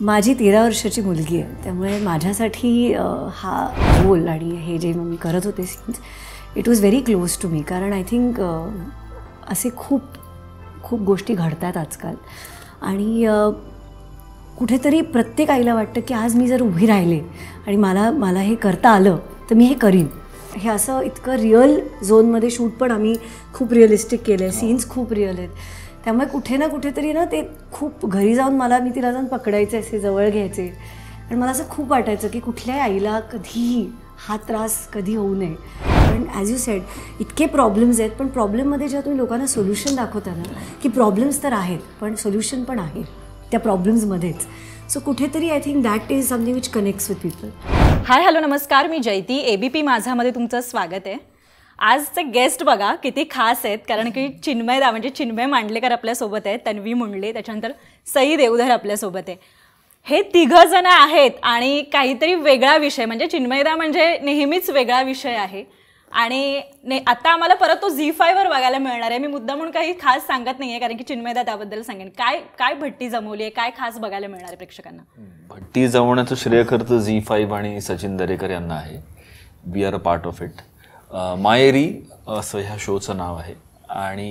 माझी 13 वर्षाची मुलगी आहे, त्यामुळे माझ्यासाठी हा रोल आणि हे जे मी करत होते scenes, it was very close to me. कारण आय थिंक असे खूप खूप गोष्टी घडतात आजकाल आणि कुठेतरी प्रत्येक आईला वाटतं की आज मी जर उभी राहिले आणि मला हे करता आलं तर मी हे करीन. हे असं इतकं रिअल झोनमध्ये शूट पण आम्ही खूप रिअलिस्टिक केलं आहे, सीन्स खूप रिअल आहेत. त्यामुळे कुठे ना कुठेतरी ना ते खूप घरी जाऊन मी तिला जाऊन पकडायचे, असे जवळ घ्यायचे आणि मला असं खूप वाटायचं की कुठल्याही आईला कधीही हा त्रास कधी होऊ नये. पण ॲज यू सेड इतके प्रॉब्लेम्स आहेत, पण प्रॉब्लेममध्ये जेव्हा तुम्ही लोकांना सोल्युशन दाखवता ना की प्रॉब्लेम्स तर आहेत पण सोल्युशन पण आहे त्या प्रॉब्लेम्समध्येच. सो कुठेतरी I think that is something which connects with people. Hi hello नमस्कार, मी जयती. ABP माझामध्ये तुमचं स्वागत आहे. आजचे गेस्ट बघा किती खास आहेत, कारण की चिन्मय मांडलेकर आपल्यासोबत आहेत, तन्वी मुंडले, त्याच्यानंतर सई देवधर आपल्यासोबत आहे. हे तिघं जण आहेत आणि काहीतरी वेगळा विषय, म्हणजे चिन्मयदा म्हणजे नेहमीच वेगळा विषय आहे आणि आता आम्हाला परत तो ZEE5 वर बघायला मिळणार आहे. मी मुद्दा म्हणून काही खास सांगत नाही आहे, कारण की चिन्मयदा त्याबद्दल सांगेन. काय भट्टी जमवली आहे, काय खास बघायला मिळणार आहे प्रेक्षकांना? भट्टी जमवण्याचं श्रेय खरं ZEE5 आणि सचिन दरेकर यांना आहे. We are a part of it. Mayri असं ह्या शोचं नाव आहे आणि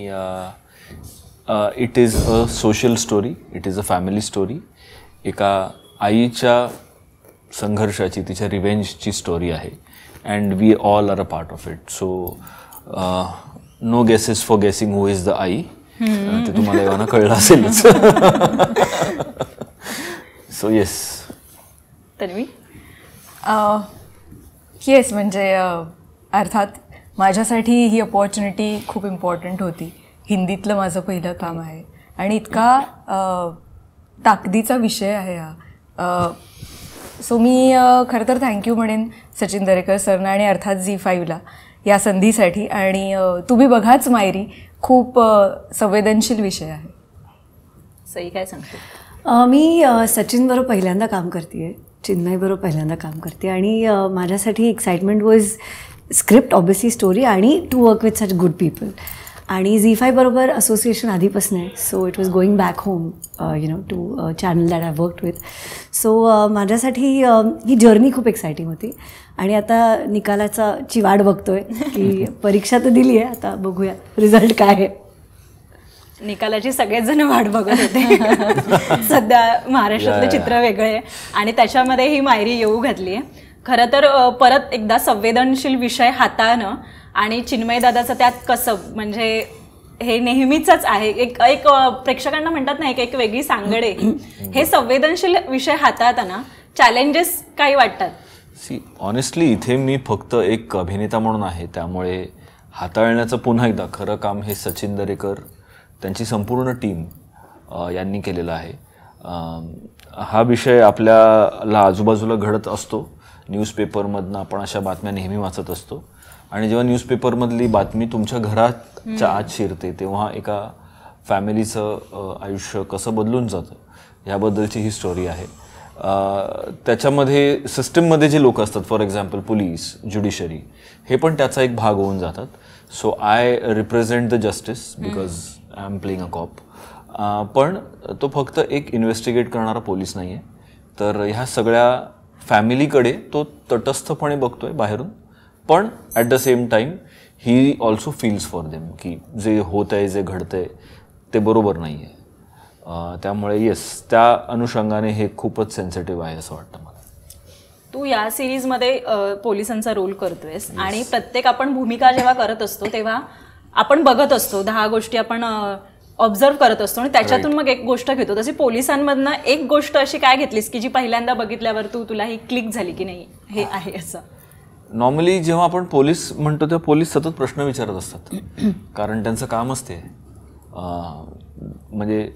it is a social story, it is a family story. एका आईच्या संघर्षाची, तिच्या रिव्हेंजची स्टोरी आहे and we all are a part of it. So no guesses for guessing who is the आई, ते तुम्हाला एवढं कळलं असेलच. So yes. तन्वी? येस, म्हणजे अर्थात माझ्यासाठी ही अपॉर्च्युनिटी खूप इम्पॉर्टंट होती. हिंदीतलं माझं पहिलं काम आहे आणि इतका ताकदीचा विषय आहे हा. सो मी खरं तर थँक्यू म्हणेन सचिन दरेकर सरना आणि अर्थात ZEE5ला या संधीसाठी. आणि तुम्ही बघाच मायरी, खूप संवेदनशील विषय आहे. सई काय सांगते? मी सचिनबरोबर पहिल्यांदा काम करते आहे, चिन्मयबरोबर पहिल्यांदा काम करते आणि माझ्यासाठी excitement was script, obviously story आणि to work with such good people. आणि ZEE5 बरोबर असोसिएशन आधीपासून आहे. So it was going back home to channel that I worked with. So माझ्यासाठी ही जर्नी खूप एक्सायटिंग होती आणि आता निकालाची वाट बघतोय की परीक्षा तर दिली आहे, आता बघूया रिझल्ट काय आहे. निकालाची सगळेच जण वाट बघत होते. सध्या महाराष्ट्रातलं चित्र वेगळं आहे आणि त्याच्यामध्ये ही मायरी येऊ घातली आहे. खरं तर परत एकदा संवेदनशील विषय हाताळणं आणि चिन्मयदादाचं त्यात कसं, म्हणजे हे नेहमीचंच आहे. एक प्रेक्षकांना म्हणतात ना, एक वेगळी सांगड आहे. हे संवेदनशील विषय हाताळताना चॅलेंजेस काही वाटतात? ऑनेस्टली इथे मी फक्त एक अभिनेता म्हणून आहे, त्यामुळे हाताळण्याचं पुन्हा एकदा खरं काम हे सचिन दरेकर, त्यांची संपूर्ण टीम यांनी केलेलं आहे. हा विषय आपल्याला आजूबाजूला घडत असतो. न्यूजपेपरमधनं आपण अशा बातम्या नेहमी वाचत असतो आणि जेव्हा न्यूजपेपरमधली बातमी तुमच्या घराच्या आत शिरते तेव्हा एका फॅमिलीचं आयुष्य कसं बदलून जातं ह्याबद्दलची ही स्टोरी आहे. त्याच्यामध्ये सिस्टीममध्ये जे लोक असतात, फॉर एक्झाम्पल पोलीस, ज्युडिशरी, हे पण त्याचा एक भाग होऊन जातात. So I represent the justice because I am playing a cop. पण तो फक्त एक इन्व्हेस्टिगेट करणारा पोलीस नाही आहे, तर ह्या सगळ्या फॅमिलीकडे तो तटस्थपणे बघतोय बाहेरून, पण at the same time he also feels for them की जे होत आहे, जे घडतंय ते बरोबर नाही आहे. त्यामुळे येस, त्या अनुषंगाने हे खूपच सेन्सिटिव्ह आहे असं वाटतं मला. तू या सिरीजमध्ये पोलिसांचा रोल करतोयस आणि प्रत्येक आपण भूमिका जेव्हा करत असतो तेव्हा आपण बघत असतो, 10 गोष्टी आपण ऑब्झर्व करत असतो आणि त्याच्यातून मग एक गोष्ट घेतो. तशी पोलिसांमधनं एक गोष्ट अशी काय घेतलीस की जी पहिल्यांदा बघितल्यावर तुला ही क्लिक झाली की नाही हे आहे असं? नॉर्मली जेव्हा आपण पोलीस म्हणतो तेव्हा पोलीस सतत प्रश्न विचारत असतात, कारण त्यांचं कामच ते. म्हणजे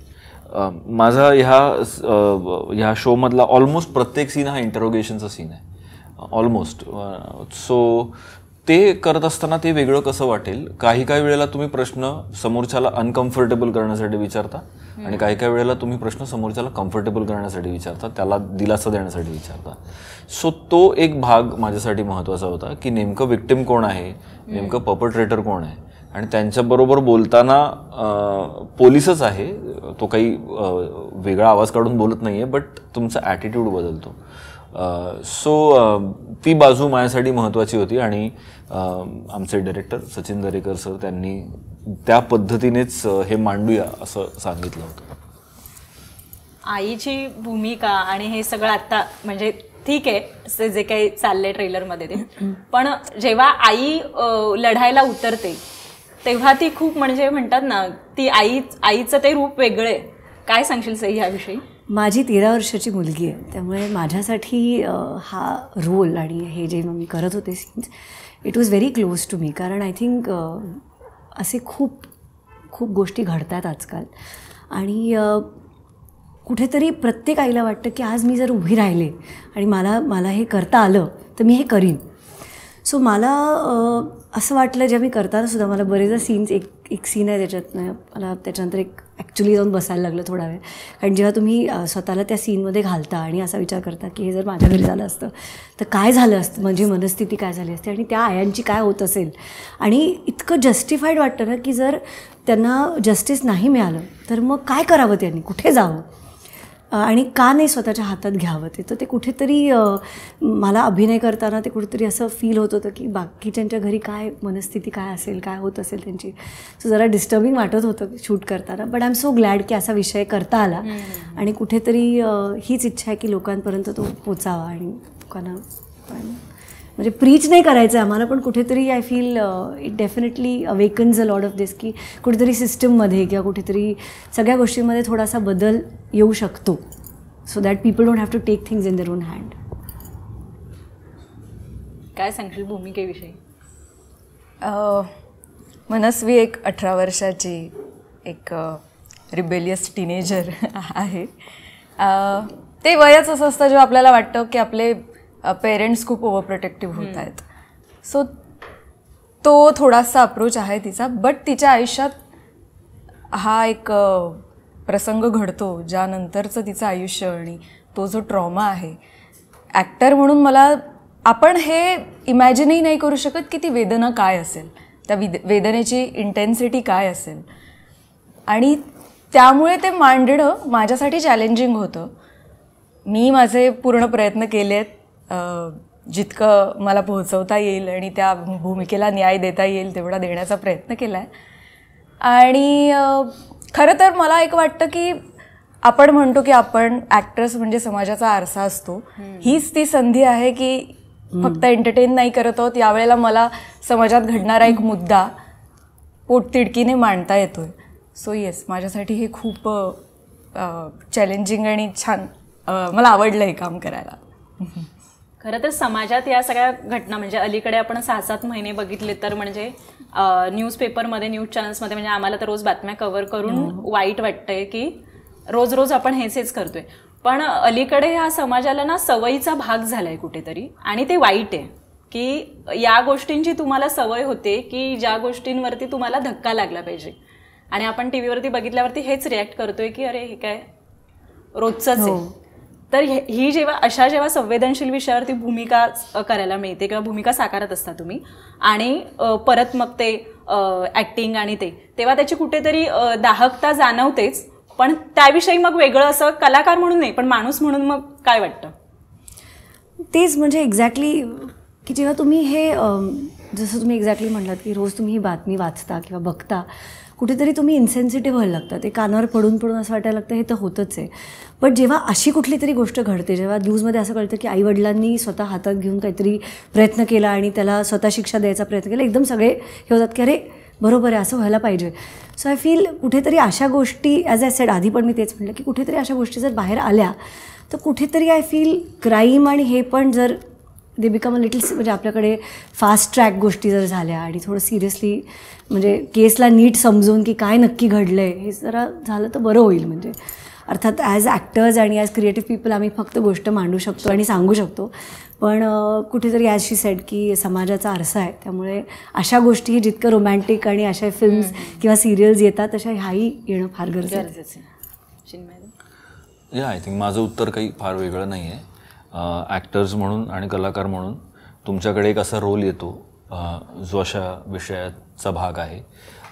माझा ह्या शोमधला ऑलमोस्ट प्रत्येक सीन हा इंटरोगेशनचा सीन आहे, ऑलमोस्ट. सो ते करत असताना ते वेगळं कसं वाटेल. काही वेळेला तुम्ही प्रश्न समोरच्याला अनकम्फर्टेबल करण्यासाठी विचारता आणि काही वेळेला तुम्ही प्रश्न समोरच्याला कम्फर्टेबल करण्यासाठी विचारता, त्याला दिलासा देण्यासाठी विचारता. सो तो एक भाग माझ्यासाठी महत्त्वाचा होता की नेमकं विक्टिम कोण आहे, नेमकं पर्पट्रेटर कोण आहे आणि त्यांच्याबरोबर बोलताना पोलीसच आहे, तो काही वेगळा आवाज काढून बोलत नाही आहे, बट तुमचा ॲटिट्यूड बदलतो. सो ती बाजू माझ्यासाठी महत्त्वाची होती आणि आमचे डायरेक्टर सचिन दरेकर सर त्यांनी त्या पद्धतीनेच हे मांडूया असं सांगितलं होतं. आईची भूमिका आणि हे सगळं आता म्हणजे ठीक आहे जे काही चाललंय ट्रेलरमध्ये ते, पण जेव्हा आई लढायला उतरते तेव्हा ती खूप म्हणजे म्हणतात ना ती आईचं ते रूप वेगळं आहे. काय सांगशील सई ह्याविषयी? माझी 13 वर्षाची मुलगी आहे, त्यामुळे माझ्यासाठी हा रोल आणि हे जे मी करत होते scenes, it was very close to me. कारण आय थिंक असे खूप खूप गोष्टी घडतात आजकाल आणि कुठेतरी प्रत्येक आईला वाटतं की आज मी जर उभी राहिले आणि मला हे करता आलं तर मी हे करीन. सो मला असं वाटलं जेव्हा मी करताना सुद्धा मला बरेचदा सीन्स एक सीन आहे त्याच्यातनं मला त्याच्यानंतर एक ॲक्च्युली जाऊन बसायला लागलं थोडा वेळ. कारण जेव्हा तुम्ही स्वतःला त्या सीनमध्ये घालता आणि असा विचार करता की हे जर माझ्या घरी झालं असतं तर काय झालं असतं, म्हणजे मनस्थिती काय झाली असते आणि त्या आयांची काय होत असेल. आणि इतकं जस्टिफाईड वाटतं ना की जर त्यांना जस्टिस नाही मिळालं तर मग काय करावं, त्यांनी कुठे जावं आणि का नाही स्वतःच्या हातात घ्यावं ते. तर ते कुठेतरी मला अभिनय करताना ते कुठेतरी असं फील होत होतं की बाकीच्यांच्या घरी काय मनस्थिती काय असेल, काय होत असेल त्यांची. सो जरा डिस्टर्बिंग वाटत होतं शूट करताना, but I am so glad की असा विषय करता आला आणि कुठेतरी हीच इच्छा आहे की लोकांपर्यंत तो पोचावा आणि लोकांना म्हणजे प्रीच नाही करायचं आहे आम्हाला, पण कुठेतरी I feel it definitely awakens a lot of this की कुठेतरी सिस्टममध्ये किंवा कुठेतरी सगळ्या गोष्टींमध्ये थोडासा बदल येऊ शकतो, so that people don't have to take things in their own hand. काय सांगशील भूमिकेविषयी? मनस्वी एक 18 वर्षाची एक रिबेलियस टीनेजर आहे. ते वयच असं असतं जेव्हा आपल्याला वाटतं की आपले पेरेंट्स खूप ओव्हर प्रोटेक्टिव्ह होत आहेत. सो तो थोडासा अप्रोच आहे तिचा, बट तिच्या आयुष्यात हा एक प्रसंग घडतो ज्यानंतरचं तिचं आयुष्य आणि तो जो ट्रॉमा आहे. ॲक्टर म्हणून आपण हे इमॅजिनही नाही करू शकत की ती वेदना काय असेल, त्या वेदनेची इंटेन्सिटी काय असेल. आणि त्यामुळे ते मांडणं माझ्यासाठी चॅलेंजिंग होतं. मी माझे पूर्ण प्रयत्न केले आहेत जितकं मला पोहोचवता येईल आणि त्या भूमिकेला न्याय देता येईल तेवढा देण्याचा प्रयत्न केला आहे. आणि खरं तर मला एक वाटतं की आपण म्हणतो की आपण ॲक्टर्स म्हणजे समाजाचा आरसा असतो, हीच ती संधी आहे की फक्त एंटरटेन नाही करत आहोत, यावेळेला मला समाजात घडणारा एक मुद्दा पोटतिडकीने मांडता येतोय. सो येस, माझ्यासाठी हे खूप चॅलेंजिंग आणि छान, मला आवडलं हे काम करायला. खरं तर समाजात या सगळ्या घटना म्हणजे अलीकडे आपण 6-7 महिने बघितले तर म्हणजे न्यूजपेपरमध्ये, न्यूज चॅनल्समध्ये म्हणजे आम्हाला तर रोज बातम्या कव्हर करून वाईट वाटतंय की रोज रोज आपण हेच करतोय. पण अलीकडे ह्या समाजाला ना सवयीचा भाग झालाय कुठेतरी, आणि ते वाईट आहे की या गोष्टींची तुम्हाला सवय होते की ज्या गोष्टींवरती तुम्हाला धक्का लागला पाहिजे, आणि आपण टीव्हीवरती बघितल्यावरती हेच रिॲक्ट करतोय की अरे हे काय रोजचंच आहे. तर ही जेव्हा संवेदनशील विषयावरती भूमिका करायला मिळते किंवा भूमिका साकारत असता तुम्ही, आणि परत मग ते ॲक्टिंग आणि तेव्हा त्याची कुठेतरी दाहकता जाणवतेच. पण त्याविषयी मग वेगळं असं कलाकार म्हणून नाही पण माणूस म्हणून मग काय वाटतं? तेच म्हणजे एक्झॅक्टली की जेव्हा तुम्ही हे जसं तुम्ही एक्झॅक्टली म्हटलात की रोज तुम्ही ही बातमी वाचता किंवा बघता, कुठेतरी तुम्ही इन्सेन्सिटिव्ह व्हायला लागता. ते कानावर पडून असं वाटायला लागतं हे तर होतच आहे. पण जेव्हा अशी कुठली तरी गोष्ट घडते, जेव्हा न्यूजमध्ये असं कळतं की आईवडिलांनी स्वतः हातात घेऊन काहीतरी प्रयत्न केला आणि त्याला स्वतः शिक्षा द्यायचा प्रयत्न केला, एकदम सगळे हे होतात की अरे बरोबर आहे, असं व्हायला पाहिजे. सो आय फील कुठेतरी अशा गोष्टी, ॲज आय सेड आधी पण मी तेच म्हटलं की कुठेतरी अशा गोष्टी जर बाहेर आल्या तर कुठेतरी आय फील क्राईम आणि हे पण जर दे बिकम अ लिटल, म्हणजे आपल्याकडे फास्ट ट्रॅक गोष्टी जर झाल्या आणि थोडं सिरियसली म्हणजे केसला नीट समजून की काय नक्की घडलं आहे हे जरा झालं तर बरं होईल. म्हणजे अर्थात ॲज ॲक्टर्स आणि ॲज क्रिएटिव्ह पीपल आम्ही फक्त गोष्ट मांडू शकतो आणि सांगू शकतो, पण कुठेतरी ॲज शी सेड की समाजाचा आरसा आहे, त्यामुळे अशा गोष्टी जितकं रोमॅन्टिक आणि अशा फिल्म्स किंवा सिरियल्स येतात तशा ह्याही येणं फार गरजेचं आहे. आय थिंक माझं उत्तर काही फार वेगळं नाही आहे. ॲक्टर्स म्हणून आणि कलाकार म्हणून तुमच्याकडे एक असा रोल येतो जो अशा विषयाचा भाग आहे.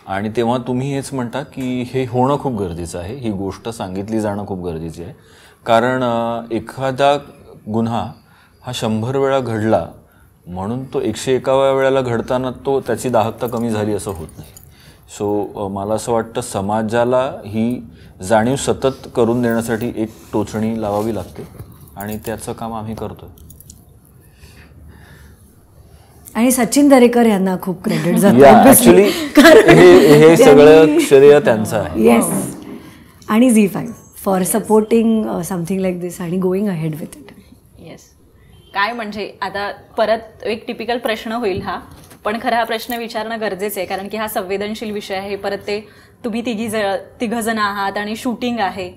आणि तेव्हा तुम्ही हेच म्हणता की हे होणं खूप गरजेचं आहे, ही गोष्ट सांगितली जाणं खूप गरजेची आहे. कारण एखादा गुन्हा हा 100 वेळा घडला म्हणून तो 101व्या वेळेला घडताना तो त्याची दाहकता कमी झाली असं होत नाही. सो मला असं वाटतं समाजाला ही जाणीव सतत करून देण्यासाठी एक टोचणी लावावी लागते आणि त्याचं काम आम्ही करतोय. आणि सचिन दरेकर यांना खूप क्रेडिट ऍक्च्युली हे सगळं श्रेय त्यांचं आहे. येस. आणि ZEE5 for supporting something like this आणि going ahead with it. Yes. काय म्हणजे आता परत एक टिपिकल प्रश्न होईल हा, पण खरं हा प्रश्न विचारणं गरजेचं आहे कारण की हा संवेदनशील विषय आहे. परत ते तुम्ही तिघजण आहात आणि शूटिंग आहे.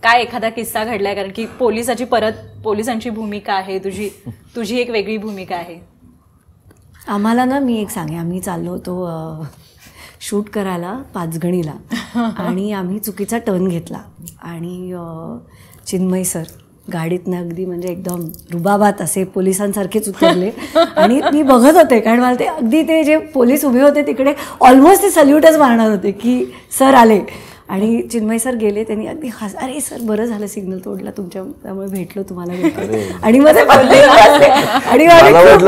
काय एखादा किस्सा घडलाय? कारण की पोलिसांची भूमिका आहे, तुझी एक वेगळी भूमिका आहे. आम्हाला ना, मी एक सांगे, आम्ही चाललो होतो शूट करायला पाचगणीला आणि आम्ही चुकीचा टर्न घेतला आणि चिन्मय सर गाडीतनं अगदी म्हणजे एकदम रुबाबात असे पोलिसांसारखेच उतरले आणि मी बघत होते कारण मला ते अगदी ते जे पोलीस उभे होते तिकडे ऑलमोस्ट ते सल्यूटच मारणार होते की सर आले. आणि चिन्मय सर गेले, त्यांनी अगदी अरे सर बरं झालं सिग्नल तोडला तुमच्या, त्यामुळे भेटलो तुम्हाला. आणि मग ते बोलले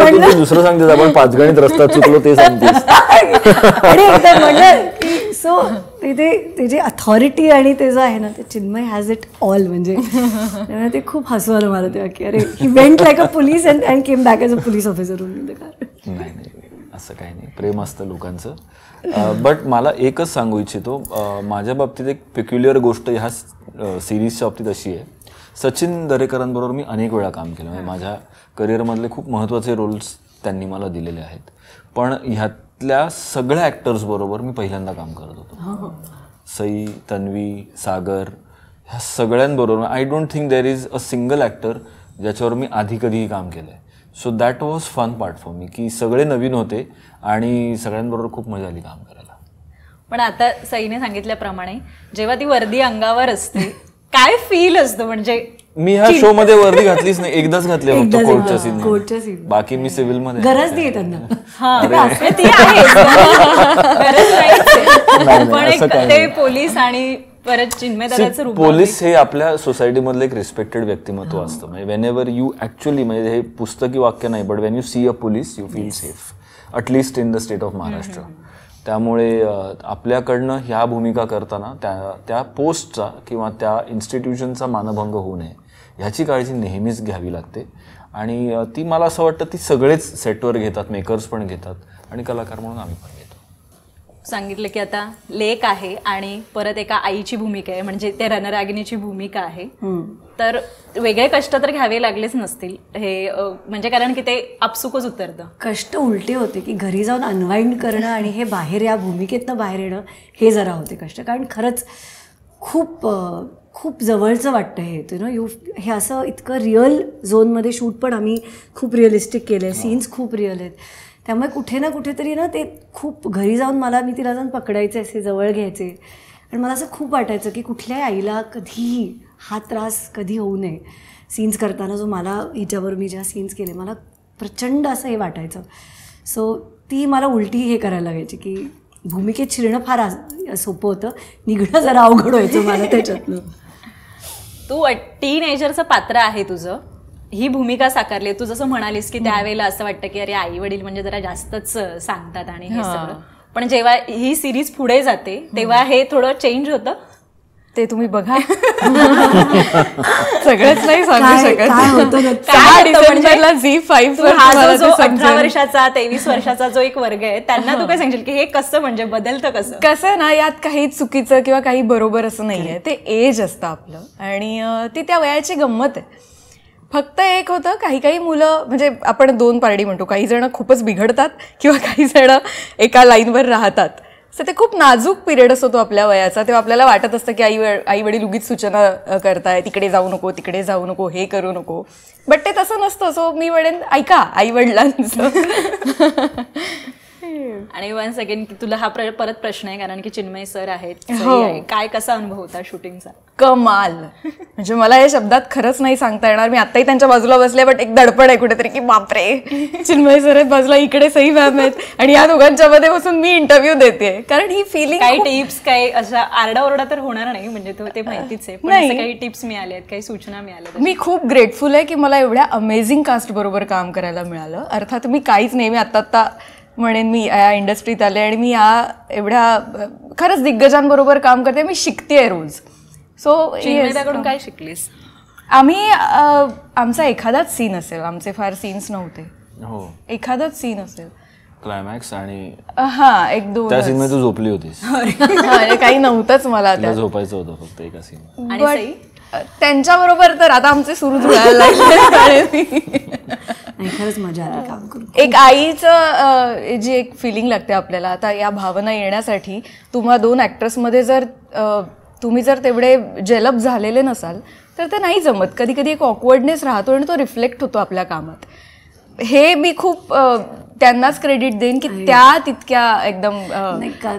आणि दुसरं सांगतेस आपण पाचगणीत रस्ता चुकलो ते सांगतेस. आणि एकदम म्हणलं की सो ते जे अथॉरिटी आणि ते जे आहे ना ते चिन्मय हॅज इट ऑल. म्हणजे ते खूप हसू आलं मला तेव्हा की अरे he went like a police and came back as a police officer. नाही असं काही नाही, प्रेम असतं लोकांचं. बट मला एकच सांगू इच्छितो, माझ्या बाबतीत एक पेक्युलियर गोष्ट ह्या सिरीजच्या बाबतीत अशी आहे, सचिन दरेकरांबरोबर मी अनेक वेळा काम केलं. म्हणजे माझ्या करिअरमधले खूप महत्त्वाचे रोल्स त्यांनी मला दिलेले आहेत. पण ह्यातल्या सगळ्या ॲक्टर्सबरोबर मी पहिल्यांदा काम करत होतो. सई, तन्वी, सागर ह्या सगळ्यांबरोबर I don't think there is a single actor ज्याच्यावर मी आधी कधीही काम केलं आहे. So that was fun part for me, की सगळे नवीन होते आणि सगळ्यांबरोबर खूप मजा आली काम करायला. पण आता सईने सांगितल्याप्रमाणे जेव्हा ती वर्दी अंगावर असते काय फील असतं? म्हणजे मी ह्या शो मध्ये वर्दी घातलीच नाही, एकदाच घातली फक्त कोर्टच्या सीन. बाकी मी सिव्हिल मध्ये. गरज नाही त्यांना. ते पोलीस आणि परत चिन्मयदादाचं रूप. पोलीस हे आपल्या सोसायटीमधलं एक रिस्पेक्टेड व्यक्तिमत्व असतं. म्हणजे वेन एव्हर यू ॲक्च्युअली, म्हणजे हे पुस्तकी वाक्य नाही, but when you see a police you feel safe, at least in the state of Maharashtra. त्यामुळे आपल्याकडनं ह्या भूमिका करताना त्या पोस्टचा किंवा त्या इन्स्टिट्यूशनचा मानभंग होऊ नये ह्याची काळजी नेहमीच घ्यावी लागते. आणि ती मला असं वाटतं ती सगळेच सेटवर घेतात, मेकर्स पण घेतात आणि कलाकार म्हणून आम्ही पण घेतो. सांगितलं की आता लेक आहे आणि परत एका आईची भूमिका आहे, म्हणजे ते रणरागिणीची भूमिका आहे. तर वेगळे कष्ट तर घ्यावे लागलेच नसतील हे, म्हणजे कारण की ते आपसुकच उतरतं. कष्ट उलटे होते की घरी जाऊन अनवाइंड करणं आणि हे बाहेर या भूमिकेतनं बाहेर येणं हे जरा होते कष्ट. कारण खरंच खूप खूप जवळचं वाटतं हे, हे असं इतकं रिअल झोनमध्ये शूट पण आम्ही खूप रिअलिस्टिक केलं आहे, सीन्स खूप रिअल आहेत. त्यामुळे कुठे ना कुठेतरी ना ते खूप घरी जाऊन मी तिला जाऊन पकडायचे, असे जवळ घ्यायचे. आणि मला असं खूप वाटायचं की कुठल्याही आईला कधीही हा त्रास कधी होऊ नये. सीन्स करताना जो मला हिच्यावर मी ज्या सीन्स केले मला प्रचंड असं हे वाटायचं. सो ती मला उलटी हे करायला लागायची की भूमिकेत शिरणं फार सोपं होतं, निघणं जरा अवघड व्हायचं मला त्याच्यातनं. तू टीनएजरचं पात्र आहे तुझं, ही भूमिका साकारली. तू जसं म्हणालीस की त्यावेळेला असं वाटतं की अरे आई वडील म्हणजे जरा जास्तच सांगतात आणि हे सगळं, पण जेव्हा ही सिरीज पुढे जाते तेव्हा हे थोडं चेंज होतं. ते तुम्ही बघा. सगळंच नाही सांगू शकत. 6 डिसेंबरला ZEE5 वर हा जो 18 वर्षाचा 23 वर्षाचा जो एक वर्ग आहे त्यांना तू काय सांगशील की हे कसं म्हणजे बदलतं कसं? कसं ना, यात काही चुकीचं किंवा काही बरोबर असं नाहीये. ते एज असतं आपलं आणि ती त्या वयाची गंमत आहे. फक्त एक होतं, काही मुलं म्हणजे आपण 2 पारडी म्हणतो, काही जण खूपच बिघडतात किंवा काही जण एका लाईनवर राहतात. सो ते खूप नाजूक पिरियड असतो आपल्या वयाचा. तेव्हा आपल्याला वाटत असतं की आई वडील उगीच सूचना करताय, तिकडे जाऊ नको, तिकडे जाऊ नको, हे करू नको. बट ते तसं नसतं. सो मी म्हणेन ऐका आई वडिलांचं. आणि वन सेकंड तुला हा परत प्रश्न आहे, कारण की चिन्मय सर आहेत, हो. सई आहे. काय कसा अनुभव होता शूटिंगचा? कमाल. म्हणजे मला हे शब्दात खरंच नाही सांगता येणार. मी आत्ताही त्यांच्या बाजूला बसले, बट एक दडपण आहे कुठेतरी की बापरे, चिन्मय सर आहेत बाजूला, इकडे सई मॅम आहेत, आणि या दोघांच्या मध्ये बसून मी इंटरव्ह्यू देते. कारण ही फिलिंग काही टिप्स, काही अशा आरडाओरडा तर होणार नाही, म्हणजे ते माहितीच आहे, पण असं काही टिप्स मिळाल्या आहेत, काही सूचना मिळाल्या? मी खूप ग्रेटफुल आहे की मला एवढ्या अमेझिंग कास्ट बरोबर काम करायला मिळालं. अर्थात मी काहीच नाही, मी आत्ता म्हणेन मी या इंडस्ट्रीत आले आणि मी या एवढ्या खरंच दिग्गजांबरोबर काम करते, मी शिकतेय रोज. सो चिन्मयकडून काय शिकलीस? आम्ही आमचा एखादाच सीन असेल, आमचे फार सीन्स नव्हते, हो एखादाच सीन असेल, क्लायमॅक्स, आणि हा एक दोन, त्या सीन मध्ये तू झोपली होतीस. काही नव्हतंच मला तुला झोपायचं होतं फक्त एका सीन. आणि सई? त्यांच्याबरोबर तर आता आमचे सुरू जुळायला लागले. नाही, खरंच मजा आली काम करून. एक आईचं जी एक फिलिंग लागते आपल्याला, आता या भावना येण्यासाठी तुम्हा दोन ॲक्ट्रेसमध्ये जर तुम्ही जर तेवढे जेलअप झालेले नसाल तर ते नाही जमत. कधी कधी एक ऑकवर्डनेस राहतो आणि तो रिफ्लेक्ट होतो आपल्या कामात. हे मी खूप त्यांनाच क्रेडिट देईन की त्या तितक्या एकदम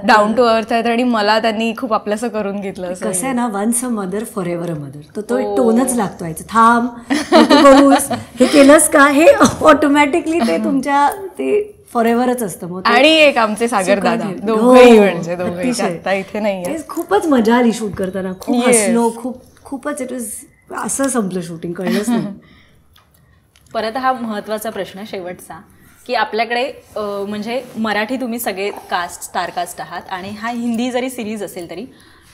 डाऊन टू अर्थ आहेत आणि मला त्यांनी खूप आपलंसं करून घेतलं. कसं आहे ना, once a mother for ever a mother, तो एक टोनच लागतो यायचं. थांब, नको करूस, हे केलंस का, हे ऑटोमॅटिकली ते तुमच्या ते फॉर एव्हरच असतं. मग आणि एक आमचे सागर दादा, दोघंही म्हणजे दोघंही आता इथे नाही. खूपच मजा आली शूट करताना, खूप हसलो, खूपच इट वॉज. असं संपलं शूटिंग, कळलंच नाही. परत हा महत्त्वाचा प्रश्न शेवटचा, की आपल्याकडे म्हणजे मराठी तुम्ही सगळे स्टार कास्ट आहात, आणि हा हिंदी जरी सिरीज असेल तरी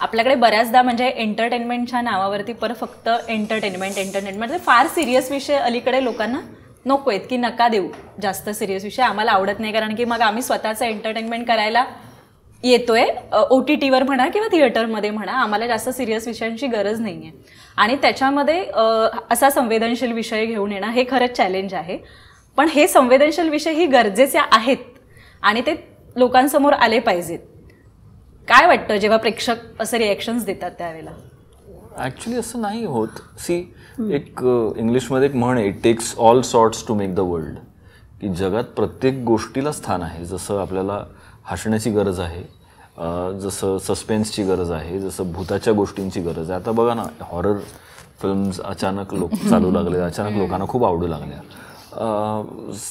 आपल्याकडे बऱ्याचदा म्हणजे एंटरटेनमेंटच्या नावावरती फक्त एंटरटेनमेंट फार सिरियस विषय अलीकडे लोकांना नको आहेत, की नका देऊ जास्त सिरियस विषय, आम्हाला आवडत नाही, कारण की मग आम्ही स्वतःचं एंटरटेनमेंट करायला येतोय OTTवर म्हणा किंवा थिएटरमध्ये म्हणा, आम्हाला जास्त सिरियस विषयांची गरज नाही आहे. आणि त्याच्यामध्ये असा संवेदनशील विषय घेऊन येणं हे खरंच चॅलेंज आहे. पण हे संवेदनशील विषय ही गरजेचे आहेत आणि ते लोकांसमोर आले पाहिजेत. काय वाटतं जेव्हा प्रेक्षक असे रिॲक्शन्स देतात त्यावेळेला? ॲक्च्युली असं नाही होत. सी, एक इंग्लिशमध्ये एक म्हण आहे, it takes all sorts to make the world, की जगात प्रत्येक गोष्टीला स्थान आहे. जसं आपल्याला हसण्याची गरज आहे, जसं सस्पेन्सची गरज आहे, जसं भूताच्या गोष्टींची गरज आहे. आता बघा ना, हॉरर फिल्म्स अचानक चालू लागले, अचानक लोकांना खूप आवडू लागल्या.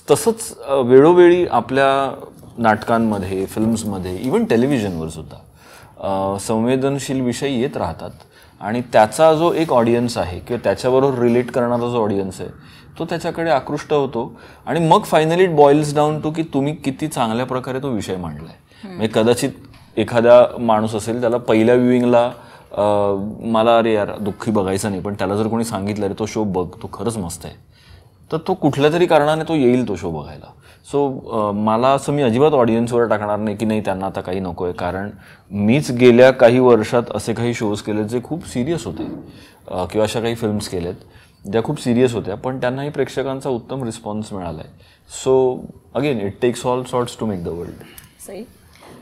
तसंच वेळोवेळी आपल्या नाटकांमध्ये, फिल्म्समध्ये, इवन टेलिव्हिजनवर सुद्धा संवेदनशील विषय येत राहतात. आणि त्याचा जो एक ऑडियन्स आहे किंवा त्याच्याबरोबर रिलेट करणारा जो ऑडियन्स आहे तो त्याच्याकडे आकृष्ट होतो. आणि मग finally it boils down to की तुम्ही किती चांगल्या प्रकारे तो विषय मांडलाय. म्हणजे कदाचित एखादा माणूस असेल, त्याला पहिल्या व्ह्यूइंगला मला अरे यार दुःखी बघायचं नाही, पण त्याला जर कोणी सांगितलं अरे तो शो बघ, तो खरंच मस्त आहे, तर तो कुठल्या तरी कारणाने तो येईल तो शो बघायला. सो मला असं मी अजिबात ऑडियन्सवर टाकणार नाही की नाही त्यांना आता काही नको आहे, कारण मीच गेल्या काही वर्षात असे काही शोज केलेत जे खूप सिरियस होते, किंवा अशा काही फिल्म्स केल्यात ज्या खूप सिरियस होत्या, पण त्यांनाही प्रेक्षकांचा उत्तम रिस्पॉन्स मिळाला आहे. So again it takes all sorts to make the world. सही.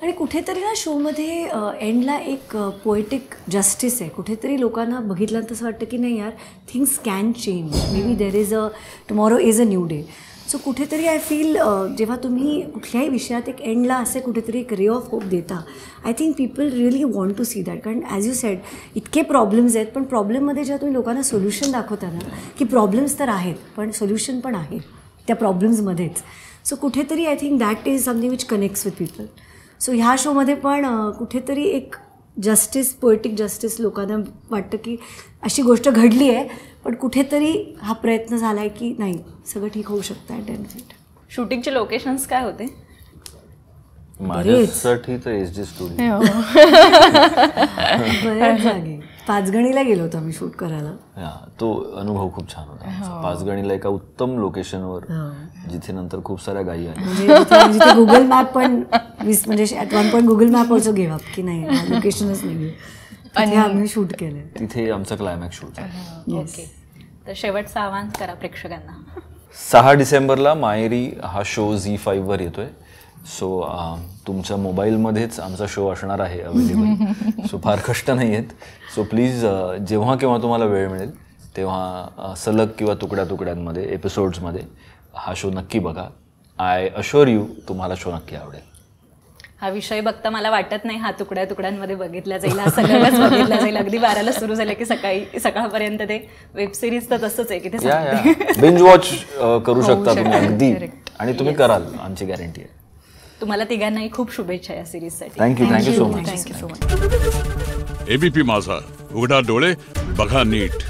आणि कुठेतरी ना शोमध्ये एंडला एक पोएटिक जस्टिस आहे. कुठेतरी लोकांना बघितलं तसं वाटतं की नाही यार, things can change, maybe there is tomorrow is a new day. So कुठेतरी आय फील जेव्हा तुम्ही कुठल्याही विषयात एक एंडला असे कुठेतरी एक रे ऑफ होप देता, I think people really want to see that. कारण ॲज यू सेड इतके प्रॉब्लेम्स आहेत, पण प्रॉब्लेममध्ये जेव्हा तुम्ही लोकांना सोल्युशन दाखवता ना, की प्रॉब्लेम्स तर आहेत पण सोल्युशन पण आहे त्या प्रॉब्लेम्समध्येच. सो कुठेतरी I think that is something which connects with people. So ह्या शोमध्ये पण कुठेतरी एक जस्टिस, पोएटिक जस्टिस, लोकांना वाटतं की अशी गोष्ट घडली आहे पण कुठेतरी हा प्रयत्न झाला आहे की नाही सगळं ठीक होऊ शकतं ॲट एंड. शूटिंगचे लोकेशन्स काय होते? माझ्यासाठी तर SD स्टुडिओ, बऱ्याच जागे. पाचगणीला गेलो होतो आम्ही शूट करायला. तो अनुभव खूप छान होता. पाचगणीला एका उत्तम लोकेशनवर, जिथे नंतर खूप साऱ्या गायी आल्या. म्हणजे गुगल मॅप पण म्हणजे at one point Google map also gave up की नाही लोकेशनच नाही, आणि आम्ही शूट केलं. तिथे आमचा क्लायमॅक्स शूट झाला. ओके. तर शेवटचं आवाहन करा प्रेक्षकांना. 6 डिसेंबरला मायरी हा शो ZEE5वर येतोय. सो तुमच्या मोबाईलमध्येच आमचा शो असणार आहे अवेलेबल. सो फार कष्ट नाही आहेत. सो प्लीज जेव्हा केव्हा तुम्हाला वेळ मिळेल तेव्हा सलग किंवा तुकड्या तुकड्यांमध्ये एपिसोड्समध्ये हा शो नक्की बघा. आय अश्युअर यू तुम्हाला शो नक्की आवडेल. हा विषय बघता मला वाटत नाही हा तुकड्या तुकड्यांमध्ये बघितला जाईल, हा सगळंच बघितला जाईल. अगदी 12ला सुरू झालं की सकाळपर्यंत ते वेब सिरीज तर तसंच आहे की ते बिंज वॉच करू शकता तुम्ही अगदी, आणि तुम्ही कराल, आमची गॅरंटी आहे. तुम्हाला तिघांनाही खूप शुभेच्छा या सिरीजसाठी. Thank you so much. Thank you so much. ABP Majha, उघडा डोळे बघा नीट.